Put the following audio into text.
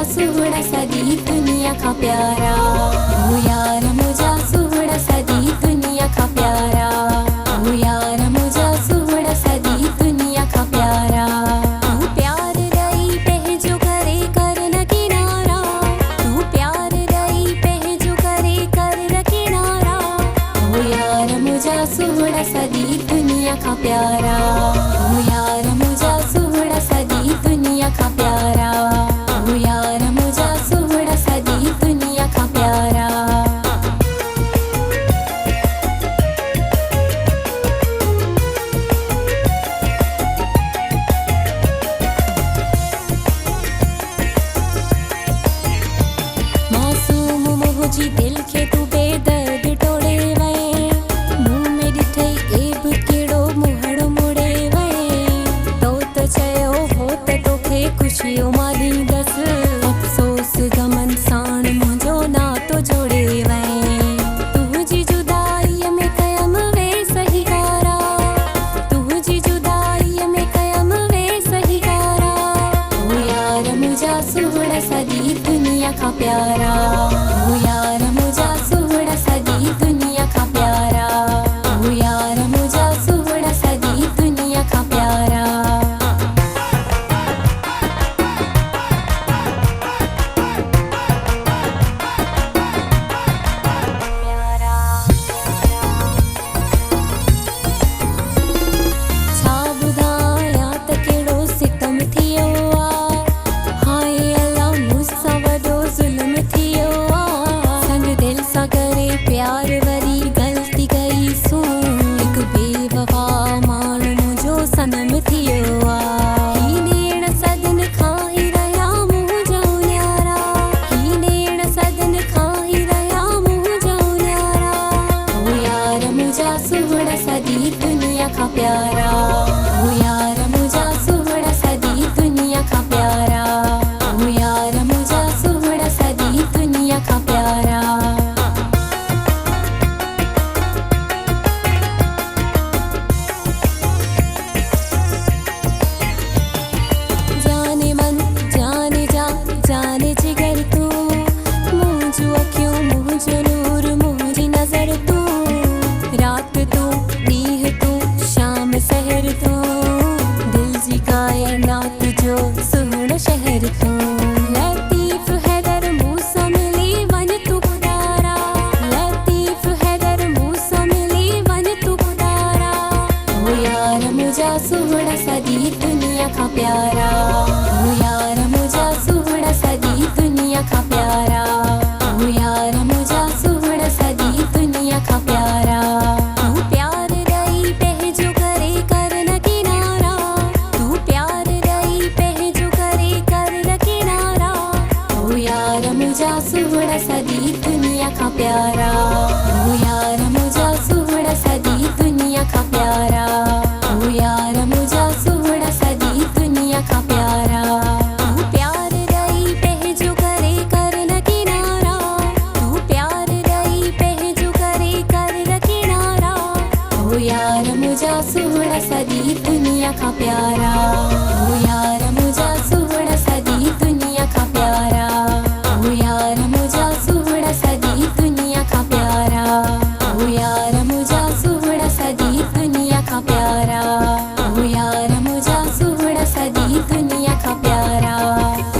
सुहड़ा सदी दुनिया का प्यारा, ओ यार मुझा सुहड़ा सदी दुनिया का प्यारा, ओ यार मुझा सुहड़ा सदी दुनिया का प्यारा। तू प्यार रही पे जो करे कर न किनारा, तू प्यार रही पे जो करे कर न किनारा, ओ यार मुझा सुहड़ा सदी दुनिया का प्यारा, ओ यार मुझा सुहड़ा सदी दुनिया का प्यारा, ओ यार मुझा सुहड़ा सदी दुनिया का प्यारा। मासूम मोहजी दिल के तू बेदर्द टोड़े वे, मुंह में ॾिठई एब केड़ो मुहड़ो मुड़े वे, तो चयो हो त तोखे खुशियो माली दस, अफ़सोस गमन साण मुंहिंजो नातो जोड़े वे, तुंहिंजी जुदाईअ में कयम वे सही कारा, तुंहिंजी जुदाईअ में कयम वे सही कारा, ओ यार मुझा सुहड़ा सदी दुनिया का प्यारा, ओ यार मुझा सुहड़ा सदी दुनिया का प्यारा, ओ यार मुझा सुहड़ा सदी दुनिया का प्यारा। छा ॿुधायां त केड़ो सितम थियो आ, हाय अल्लाह मूंसां वॾो ज़ुल्म थियो आ, संग दिल सां करे प्यार वरी ग़लती कईसूं, हिकु बेवफा माण्हू मुंहिंजो सनम थियो आ, हींअर सदन खां ई रहिया मुंहिंजा न्यारा, हींअर सदन खां ई रहिया मुंहिंजा न्यारा, ओ यार मुझा सुहड़ा सदी दुनिया का प्यारा, ओ यार मुझा सुहड़ा सदी दुनिया का प्यारा, ओ यार मुझा सुहड़ा सदी दुनिया का प्यारा। जाने मन जाने जा जाने जिगर तू, मुंहिंजूं अखियूं मुंहिंजो नूर मुंहिंजी नज़र तू, रात तू ॾींहुं तू शाम सहर तू, दिल जी कायनात जो सुहिणो शहर तू, लतीफ़ हैदर मूंसां मिली वञ तू ॿुधारा, लतीफ़ हैदर मूंसां मिली वञ तू ॿुधारा, ओ यार मुझा सुहड़ा सदी दुनिया का प्यारा, ओ यार मुझा सुहड़ा सदी दुनिया का प्यारा, ओ यार मुझा सुहड़ा सदी दुनिया का प्यारा। तू प्यार रही पे जो करे कर न किनारा, तू प्यार रही पे जो करे कर न किनारा, ओ यार मुझा सुहड़ा सदी दुनिया का प्यारा, ओ यार मुझा सुहड़ा सदी दुनिया का प्यारा, ओ यार मुझा सुहड़ा सदी दुनिया का प्यारा। तू प्यार रही पे जो करे कर न किनारा, तू प्यार रही पे जो करे कर न किनारा, ओ यार मुझा सुहड़ा सदी दुनिया का प्यारा, ओ